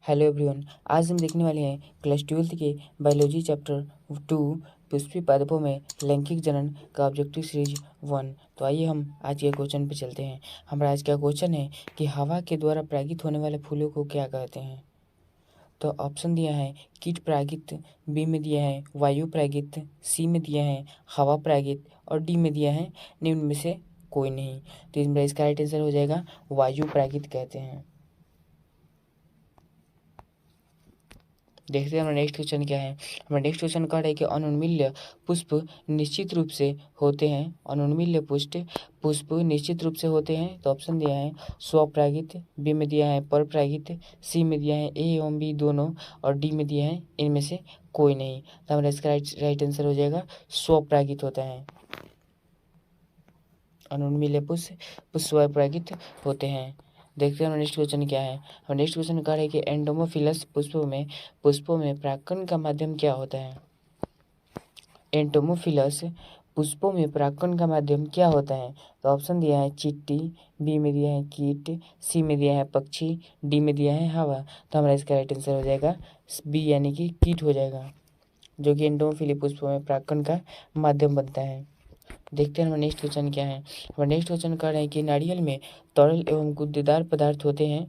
Hello everyone. आज हम देखने वाले हैं क्लास 12th के बायोलॉजी चैप्टर 2 पुष्पीय पादपों में लैंगिक जनन का ऑब्जेक्टिव सीरीज 1। तो आइए हम आज के क्वेश्चन पे चलते हैं। हमारा आज का क्वेश्चन है कि हवा के द्वारा परागित होने वाले फूलों को क्या कहते हैं। तो ऑप्शन दिया है कीट परागित, बी में दिया है वायु परागित, सी में दिया है हवा परागित और डी में दिया है निम्न में से कोई नहीं। तो इसका राइट आंसर हो जाएगा वायु परागित कहते हैं। देखते हैं हमारा नेक्स्ट क्वेश्चन क्या है। हमारा नेक्स्ट क्वेश्चन कह रहा है कि अनुन्मील्य पुष्प निश्चित रूप से होते हैं। अनुन्मील्य पुष्प निश्चित रूप से होते हैं। तो ऑप्शन दिया है स्वपरागित, बी में दिया है परपरागित, सी में दिया है ए एवं बी दोनों और डी में दिया है इनमें से कोई नहीं। तो हमारा इसका राइट आंसर हो जाएगा स्वपरागित होता है। अनुन्मील्य पुष्प स्वपरागित होते हैं। देखते हैं नेक्स्ट क्वेश्चन क्या है। और नेक्स्ट क्वेश्चन कह रहा है कि एंडोमोफिलस पुष्पों में परागकण का माध्यम क्या होता है। एंडोमोफिलस पुष्पों में परागकण का माध्यम क्या होता है। तो ऑप्शन दिया है चींटी, बी में दिया है कीट, सी में दिया है पक्षी, डी में दिया है हवा। तो हमारा इसका राइट आंसर हो जाएगा बी यानी कि कीट हो जाएगा, जो कि एंडोमोफिली पुष्पों में परागकण का माध्यम बनता है। देखते हैं हमारा नेक्स्ट क्वेश्चन क्या है। हमारा नेक्स्ट क्वेश्चन कह रहे हैं कि नारियल में तरल एवं गुद्देदार पदार्थ होते हैं।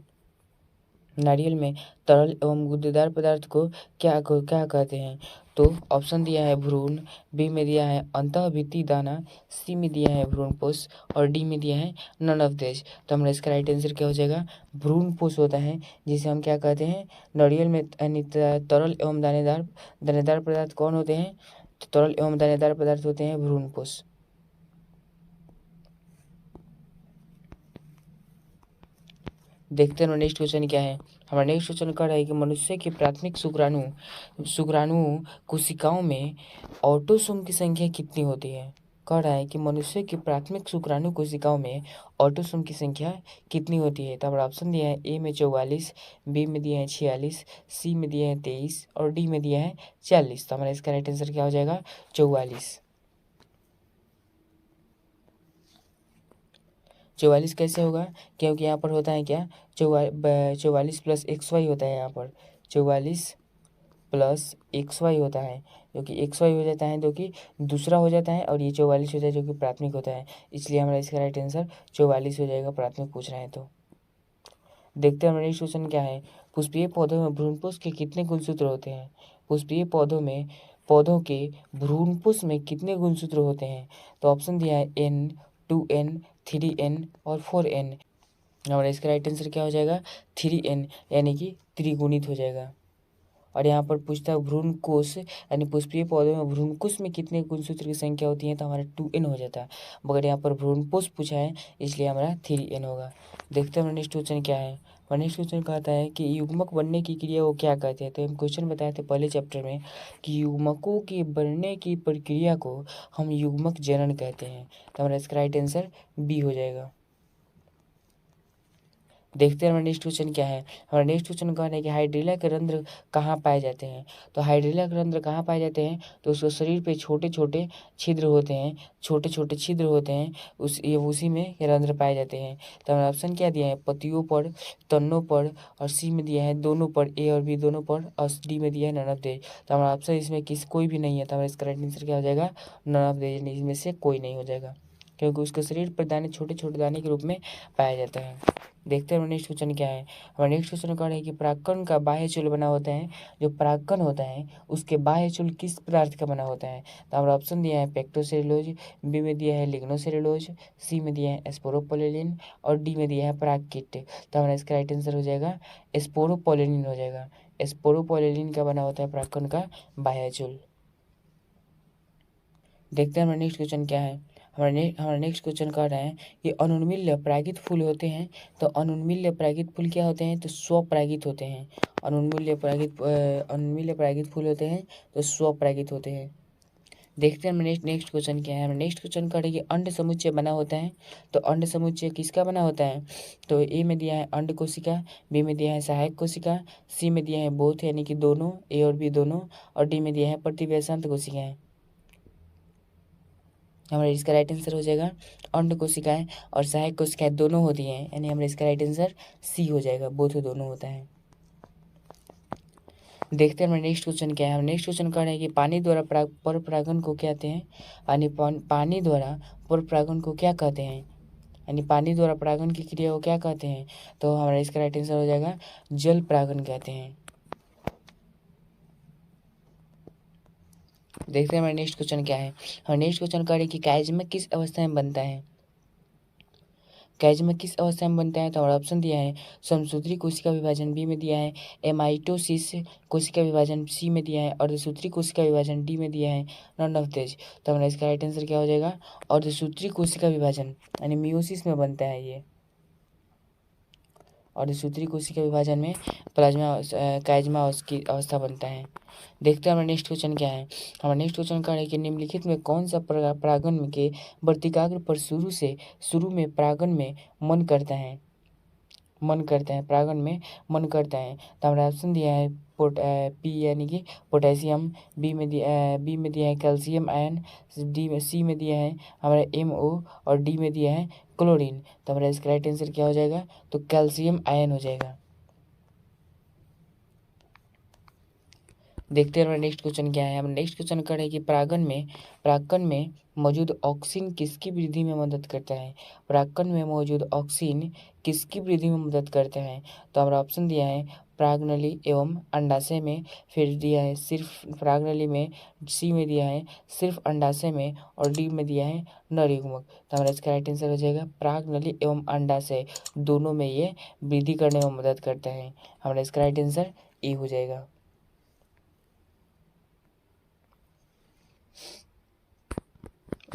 नारियल में तरल एवं गुद्देदार पदार्थ को क्या कहते हैं। तो ऑप्शन दिया है भ्रूण, बी में दिया है अंतःभित्ति दाना, सी में दिया है भ्रूणपोष और डी में दिया है नन ऑफ दिस। तो हमारा इसका राइट आंसर क्या हो जाएगा भ्रूणपोष होता है, जिसे हम क्या कहते हैं नारियल में तरल एवं दानेदार पदार्थ कौन होते हैं। तो तरल एवं दानेदार पदार्थ होते हैं भ्रूणपोष। देखते हैं नेक्स्ट क्वेश्चन क्या है। हमारा नेक्स्ट क्वेश्चन कह रहा है कि मनुष्य के प्राथमिक शुक्राणु कोशिकाओं में ऑटोसोम की संख्या कितनी होती है। कह रहा है कि मनुष्य की प्राथमिक शुक्राणु कोशिकाओं में ऑटोसोम की संख्या कितनी होती है। तो हमारा ऑप्शन दिया है ए में 44, बी में दिया है 46, सी में दिया है 23 और डी में दिया है 40। तो हमारा इसका राइट आंसर क्या हो जाएगा 44। 44 कैसे होगा, क्योंकि यहाँ पर होता है क्या 44 प्लस एक्स वाई होता है। यहाँ पर 44 प्लस एक्स वाई होता है, जो कि एक्स वाई हो जाता है, जो कि दूसरा हो जाता है, और ये 44 हो जाता है जो कि प्राथमिक होता है। इसलिए हमारा इसका राइट आंसर 44 हो जाएगा, प्राथमिक पूछ रहे हैं तो। देखते हैं हमारा नेक्स्ट क्वेश्चन क्या है। पुष्पीय पौधों में भ्रूणपोष के कितने गुणसूत्र होते हैं। पुष्पीय पौधों के भ्रूणपोष में कितने गुणसूत्र होते हैं। तो ऑप्शन दिया है N, 2N, 3N और 4N। हमारा इसका राइट आंसर क्या हो जाएगा 3N यानी कि त्रिगुणित हो जाएगा। और यहाँ पर पूछता है भ्रूणकोश यानी पुष्पीय पौधों में भ्रूणकोश में कितने गुणसूत्र की संख्या होती है। तो हमारा 2N हो जाता है, मगर यहाँ पर भ्रूणपोष पूछा है इसलिए हमारा 3N होगा। देखते हैं नेक्स्ट क्वेश्चन क्या है। और नेक्स्ट क्वेश्चन कहता है कि युग्मक बनने की क्रिया को क्या कहते हैं। तो हम क्वेश्चन बताए थे पहले चैप्टर में कि युग्मकों के बनने की प्रक्रिया को हम युग्मक जनन कहते हैं। तो हमारा इसका राइट आंसर बी हो जाएगा। देखते हैं हमारा नेक्स्ट क्वेश्चन क्या है। हमारा नेक्स्ट क्वेश्चन कह रहा है कि हाइड्रिला के रंध्र कहाँ पाए जाते हैं। तो हाइड्रिला के रंध्र कहाँ पाए जाते हैं। तो उसके शरीर पे छोटे छोटे छिद्र होते हैं, छोटे छोटे छिद्र होते हैं, उसी में ये रंध्र पाए जाते हैं। तो हमारा ऑप्शन क्या दिया है पत्तियों पर, तनों पर और सी में दिया है दोनों पर, ए और बी दोनों पर और डी में दिया है नन ऑफ दे। तो हमारा ऑप्शन इसमें कोई भी नहीं है। तो हमारा इसका राइट आंसर क्या हो जाएगा नन ऑफ दे, इसमें से कोई नहीं हो जाएगा, क्योंकि उसके शरीर पर दाने छोटे छोटे दाने के रूप में पाया जाता है। देखते हैं नेक्स्ट क्वेश्चन क्या है। हमारा नेक्स्ट क्वेश्चन कह रहा है कि परागकण का बाह्य चूल बना होता है। जो परागकण होता है उसके बाह्य चूल किस पदार्थ का बना होता है। तो हमारा ऑप्शन दिया है पेक्टोसेलुलोज, बी में दिया है लिग्नोसेलुलोज, सी में दिया है स्पोरोपोलिन और डी में दिया है परागकीट। तो हमारा इसका राइट आंसर हो जाएगा स्पोरोपोलिन हो जाएगा। स्पोरोपोलिन का बना होता है परागकण का बाह्य चूल। देखते हैं हमारा नेक्स्ट क्वेश्चन क्या है। हमारा नेक्स्ट क्वेश्चन कह रहा है कि अनुन्मील्य परागित फूल होते हैं। तो अनुन्मील्य परागित फूल क्या होते हैं। तो स्वपरागित होते हैं। अनुन्मील्य परागित फूल होते हैं तो स्वपरागित होते हैं। देखते हैं नेक्स्ट क्वेश्चन क्या है। हमारा नेक्स्ट क्वेश्चन कह रहा है कि अंड समुच्चय बना होता है। तो अंड समुच्चय किसका बना होता है। तो ए में दिया है अंड कोशिका, बी में दिया है सहायक कोशिका, सी में दिया है बोथ यानी कि दोनों, ए और बी दोनों और डी में दिया है प्रतिव्यवस्थांत कोशिकाएं। हमारा इसका राइट आंसर हो जाएगा अंड कोशिकाएं और सहायक कोशिकाएं दोनों होती हैं, यानी हमारा इसका राइट आंसर सी हो जाएगा, बोथ दोनों होता है। देखते हैं हमारा नेक्स्ट क्वेश्चन क्या है। हमारा नेक्स्ट क्वेश्चन कह रहे हैं कि पानी द्वारा पर परागन को क्या कहते हैं, यानी पानी द्वारा पर परागन को क्या कहते हैं, यानी पानी द्वारा परागन की क्रिया को क्या कहते हैं। तो हमारा इसका राइट आंसर हो जाएगा जल परागन कहते हैं। देखते हैं हमारा नेक्स्ट क्वेश्चन क्या है। हमारा नेक्स्ट क्वेश्चन कह रहे हैं कि काइज़मा किस अवस्था में बनता है, काइज़मा किस अवस्था में बनता है। तो हमारा ऑप्शन दिया है समसूत्री कोशिका विभाजन, बी में दिया है एमाइटोसिस कोशिका विभाजन, सी में दिया है अर्धसूत्री कोशिका विभाजन, डी में दिया है नन ऑफ दिस। तो हमारा इसका राइट आंसर क्या हो जाएगा अर्धसूत्री कोशिका विभाजन, यानी मियोसिस में बनता है ये। और सूत्री कोशिका विभाजन में प्लाज्मा काइज़मा की अवस्था बनता है। देखते हैं हमारा नेक्स्ट क्वेश्चन क्या है। हमारा नेक्स्ट क्वेश्चन क्या है कि निम्नलिखित में कौन सा परागन के वर्तिकाग्र पर शुरू में परागन में परागन में मन करता है। तो हमारा ऑप्शन दिया है पी यानी कि पोटेशियम, बी में दिया है कैल्शियम आयन, सी में दिया है हमारा MO और डी में दिया है क्लोरीन। तो हमारा इसका राइट आंसर क्या हो जाएगा, तो कैल्शियम आयन हो जाएगा। देखते हैं हमारा नेक्स्ट क्वेश्चन क्या है। हम नेक्स्ट क्वेश्चन कर रहे हैं कि परागकण में मौजूद ऑक्सीन किसकी वृद्धि में मदद करता है। परागकण में मौजूद ऑक्सीन किसकी वृद्धि में मदद करता है। तो हमारा ऑप्शन दिया है परागनली एवं अंडाशय में, फिर दिया है सिर्फ परागनली में, सी में दिया है सिर्फ अंडाशय में और डी में दिया है नर युग्मक। तो हमारा इसका राइट आंसर हो जाएगा परागनली एवं अंडाशय दोनों में ये वृद्धि करने में मदद करता है। हमारा इसका राइट आंसर ए हो जाएगा।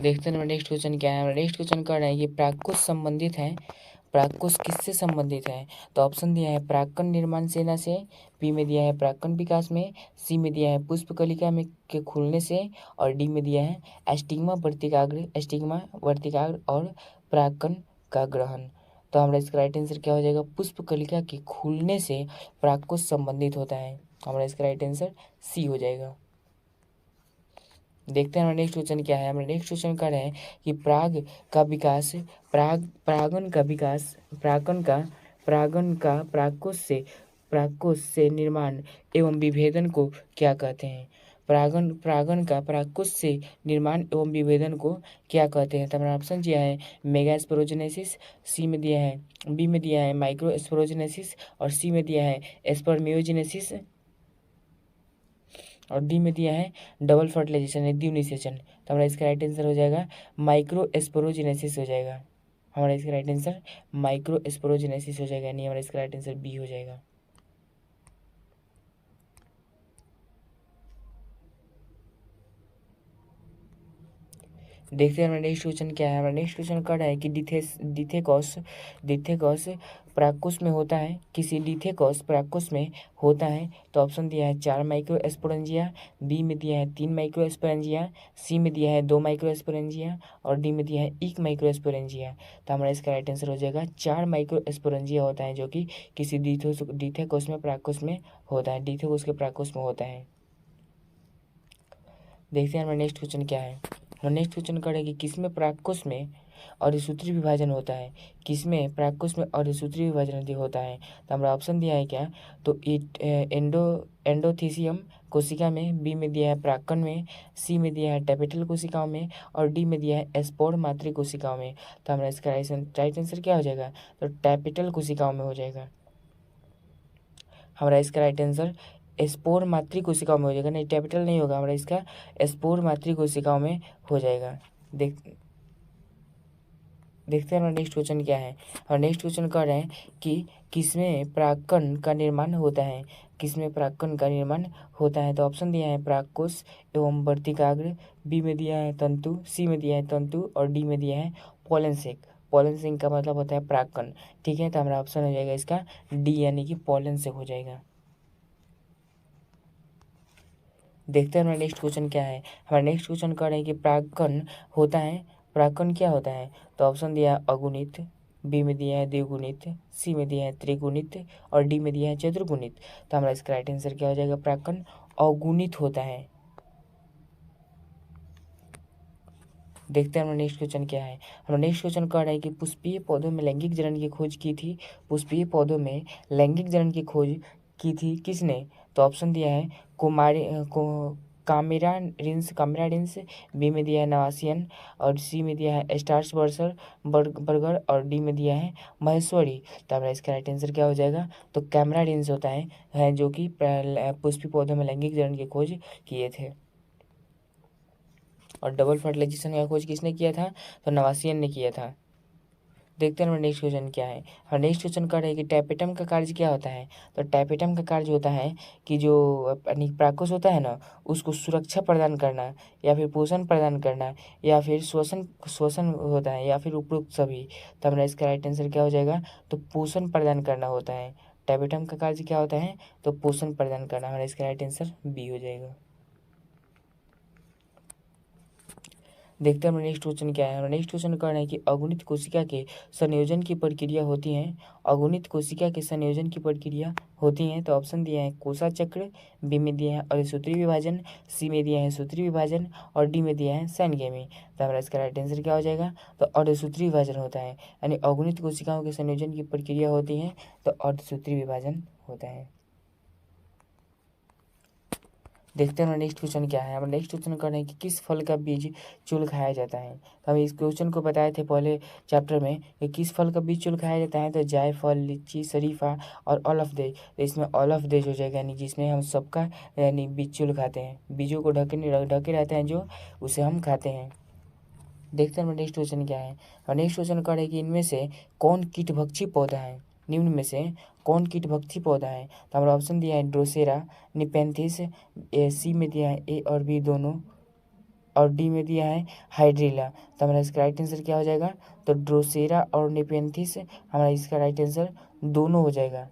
देखते हैं नेक्स्ट क्वेश्चन क्या है। नेक्स्ट क्वेश्चन कर रहे हैं कि प्राककोश संबंधित है, प्राककोश किससे संबंधित है। तो ऑप्शन दिया है परागकण निर्माण सेना से, बी में दिया है परागकण विकास में, सी में दिया है पुष्पकलिका में के खुलने से और डी में दिया है स्टिग्मा वर्तिकाग्र और परागकण का ग्रहण। तो हमारा इसका राइट आंसर क्या हो जाएगा, पुष्पकलिका के खुलने से प्राककोश संबंधित होता है। हमारा इसका राइट आंसर सी हो जाएगा। देखते हैं हमारा नेक्स्ट क्वेश्चन क्या है। हमारा नेक्स्ट क्वेश्चन कर रहे हैं कि परागकोश से निर्माण एवं विभेदन को क्या कहते हैं। परागन का परागकोश से निर्माण एवं विभेदन को क्या कहते हैं। तो हमारा ऑप्शन दिया है मेगा स्पोरोजेनेसिस, बी में दिया है माइक्रो स्पोरोजेनेसिस और सी में दिया है स्पर्मियोजेनेसिस और डी में दिया है डबल फर्टिलाइजेशन है द्विनिषेचन। तो हमारा इसका राइट आंसर हो जाएगा माइक्रो स्पोरोजेनेसिस हो जाएगा। हमारा इसका राइट आंसर माइक्रो स्पोरोजेनेसिस हो जाएगा, यानी हमारा इसका राइट आंसर बी हो जाएगा। देखते हैं हमारा नेक्स्ट क्वेश्चन क्या है। हमारा नेक्स्ट क्वेश्चन कर रहा है कि डिथेकॉस परागकोश में होता है, किसी डिथेकॉस परागकोश में होता है। तो ऑप्शन दिया है 4 माइक्रोस्पोरेंजिया, बी में दिया है 3 माइक्रोस्पोरेंजिया, सी में दिया है 2 माइक्रोस्पोरेंजिया और डी में दिया है 1 माइक्रोस्पोरेंजिया। तो हमारा इसका राइट आंसर हो जाएगा 4 माइक्रोस्पोरेंजिया होता है, जो कि किसी डिथेकॉस में परागकोश में होता है, डिथेकॉस के परागकोश में होता है। देखते हैं हमारा नेक्स्ट क्वेश्चन क्या है। हम नेक्स्ट क्वेश्चन करेंगे किसमें परागकोश में अर्धसूत्री विभाजन होता है, किसमें परागकोश में अर्धसूत्री विभाजन होता है। तो हमारा ऑप्शन दिया है क्या, तो एंडोथीसियम कोशिका में, बी में दिया है परागकण में, सी में दिया है टैपेटल कोशिकाओं में और डी में दिया है स्पोर मातृ कोशिकाओं में। तो हमारा इसका राइट आंसर क्या हो जाएगा, तो टैपेटल कोशिकाओं में हो जाएगा। हमारा इसका राइट आंसर स्पोर मातृ कोशिकाओं में हो जाएगा, नहीं टैपेटल नहीं होगा, हमारा इसका स्पोर मातृ कोशिकाओं में हो जाएगा। देखते हैं हमारा नेक्स्ट क्वेश्चन क्या है। और नेक्स्ट क्वेश्चन कर रहे हैं कि किसमें परागकण का निर्माण होता है, किसमें परागकण का निर्माण होता है। तो ऑप्शन दिया है परागकोश एवं वर्तिकाग्र, बी में दिया है तंतु, सी में दिया है तंतु और डी में दिया है पोलन सेक। पोलन सेक का मतलब होता है परागकण, ठीक है। तो हमारा ऑप्शन हो जाएगा इसका डी, यानी कि पोलन सेक हो जाएगा। देखते हैं हमारा नेक्स्ट क्वेश्चन क्या है। हमारा नेक्स्ट क्वेश्चन कर रहे हैं कि परागकण होता है, परागकण क्या होता है। तो ऑप्शन दिया है अगुणित, बी में दिया है द्विगुणित, सी में दिया है त्रिगुणित और डी में दिया है चतुर्गुणित। तो हमारा इसका राइट आंसर क्या हो जाएगा, परागकण अगुणित होता है। देखते हैं हमारा नेक्स्ट क्वेश्चन क्या है। हमारा नेक्स्ट क्वेश्चन कह रहा है कि पुष्पीय पौधों में लैंगिक जनन की खोज की थी, पुष्पीय पौधों में लैंगिक जनन की खोज की थी किसने। तो ऑप्शन दिया है कामेराडिन्स, बी में दिया है नवासियन, और सी में दिया है स्टार्स बर्गर, और डी में दिया है महेश्वरी। तो हमारा इसका राइट आंसर क्या हो जाएगा? तो कैमराडिन्स होता है जो कि पुष्पी पौधों में लैंगिक जनन की खोज किए थे। और डबल फर्टिलाइजेशन का खोज किसने किया था? तो नवासियन ने किया था। देखते हैं नेक्स्ट क्वेश्चन क्या है। और नेक्स्ट क्वेश्चन कर रहे हैं कि टैपेटम का कार्य क्या होता है? तो टैपेटम का कार्य होता है कि जो प्राकोस होता है ना, उसको सुरक्षा प्रदान करना, या फिर पोषण प्रदान करना, या फिर श्वसन श्वसन होता है, या फिर उपरोक्त सभी। तो हमारा इसका राइट आंसर क्या हो जाएगा? तो पोषण प्रदान करना होता है। टैपेटम का कार्य क्या होता है? तो पोषण प्रदान करना। हमारा इसका राइट आंसर बी हो जाएगा। देखते हैं हमारा नेक्स्ट क्वेश्चन क्या है। हमारा नेक्स्ट क्वेश्चन कहना है कि अगुणित कोशिका के संयोजन की प्रक्रिया होती है। अगुणित कोशिका के संयोजन की प्रक्रिया होती है। तो ऑप्शन दिया है कोसा चक्र, बी में दिया है अरिसूत्री विभाजन, सी में दिया है सूत्री विभाजन, और डी में दिया है सैनगेमी। तो हमारा इसका राइट आंसर क्या हो जाएगा? तो अर्धसूत्री विभाजन होता है, यानी अगुणित कोशिकाओं के संयोजन की प्रक्रिया होती है तो अर्धसूत्री विभाजन होता है। देखते हैं नेक्स्ट क्वेश्चन क्या है। हम नेक्स्ट क्वेश्चन कर रहे हैं कि किस फल का बीज चूल खाया जाता है। तो हम इस क्वेश्चन को बताए थे पहले चैप्टर में कि किस फल का बीज चूल खाया जाता है। तो जायफल, लीची, शरीफा और ऑलिव दे। तो इसमें ऑलिव दे हो जाएगा, यानी जिसमें हम सबका यानी बीज चूल खाते हैं, बीजों को ढके रहते हैं जो, उसे हम खाते हैं। देखते हैं नेक्स्ट क्वेश्चन क्या है। और नेक्स्ट क्वेश्चन कर रहे हैं कि इनमें से कौन कीटभक्षी पौधा है? निम्न में से कौन कीटभक्षी पौधा है? तो हमारा ऑप्शन दिया है ड्रोसेरा, निपेंथिस, सी में दिया है ए और बी दोनों, और डी में दिया है हाइड्रिला। तो हमारा इसका राइट आंसर क्या हो जाएगा? तो ड्रोसेरा और निपेंथिस हमारा इसका राइट आंसर दोनों हो जाएगा।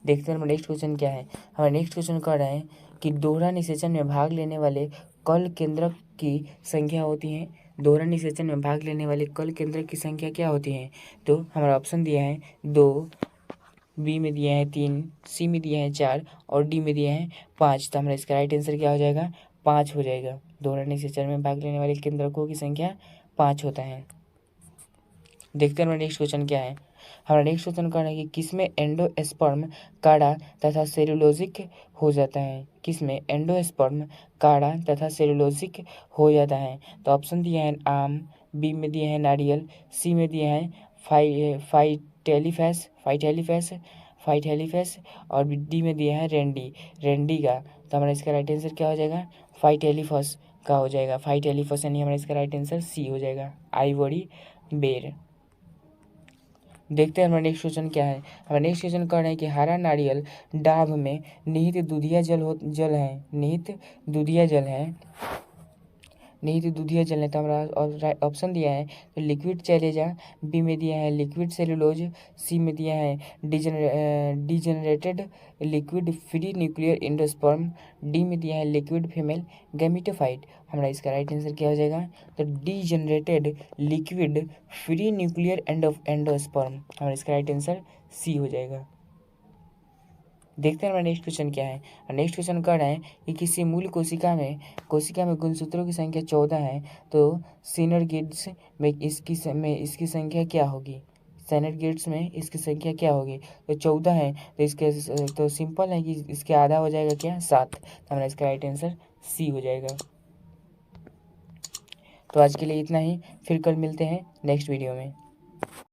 देखते हैं नेक्स्ट क्वेश्चन क्या है। हमारा नेक्स्ट क्वेश्चन कह रहा है कि दोहरा निषेचन में भाग लेने वाले कल केंद्रक की संख्या होती है। दोहरा निषेचन में भाग लेने वाले कल केंद्रक की संख्या क्या होती है? तो हमारा ऑप्शन दिया है 2, बी में दिया है 3, सी में दिया है 4, और डी में दिया है 5। तो हमारा इसका राइट आंसर क्या हो जाएगा? 5 हो जाएगा। दोहरा निषेचन में भाग लेने वाले केंद्रकों की संख्या 5 होता है। देखते हैं हमारा नेक्स्ट क्वेश्चन क्या है। हमारा नेक्स्ट क्वेश्चन कहना है कि किसमें एंडोस्पर्म काढ़ा तथा सेलुलोजिक हो जाता है? किसमें एंडोस्पर्म काढ़ा तथा सेलुलोजिक हो जाता है? तो ऑप्शन दिया है आम, बी में दिया है नारियल, सी में दिया है फाइटेलिफेस, और डी में दिया है रेंडी का। तो हमारा इसका राइट आंसर क्या हो जाएगा? फाइटेलिफस का हो जाएगा। फाइटेलिफस यानी हमारा इसका राइट आंसर सी हो जाएगा, आइवरी बेर। देखते हैं हमारा नेक्स्ट क्वेश्चन क्या है। हमारा नेक्स्ट क्वेश्चन कह रहे हैं कि हरा नारियल डाब में निहित दूधिया जल है। तो हमारा ऑप्शन दिया है तो लिक्विड चैलेजा, बी में दिया है लिक्विड सेलुलोज, सी में दिया है degenerated liquid free nuclear endosperm, D में दिया है लिक्विड फीमेल गैमेटोफाइट। हमारा इसका राइट आंसर क्या हो जाएगा? तो degenerated liquid free nuclear endosperm. हमारा इसका राइट आंसर सी हो जाएगा। देखते हैं हमारा नेक्स्ट क्वेश्चन क्या है। नेक्स्ट क्वेश्चन कह रहा है कि किसी मूल कोशिका में गुणसूत्रों की संख्या 14 है, तो सिनर्गिड्स में इसकी संख्या क्या होगी? सिनर्गिड्स में इसकी संख्या क्या होगी? तो 14 है, तो इसके तो सिंपल है कि इसके आधा हो जाएगा क्या? 7। तो हमारा इसका राइट आंसर सी हो जाएगा। तो आज के लिए इतना ही, फिर कल मिलते हैं नेक्स्ट वीडियो में।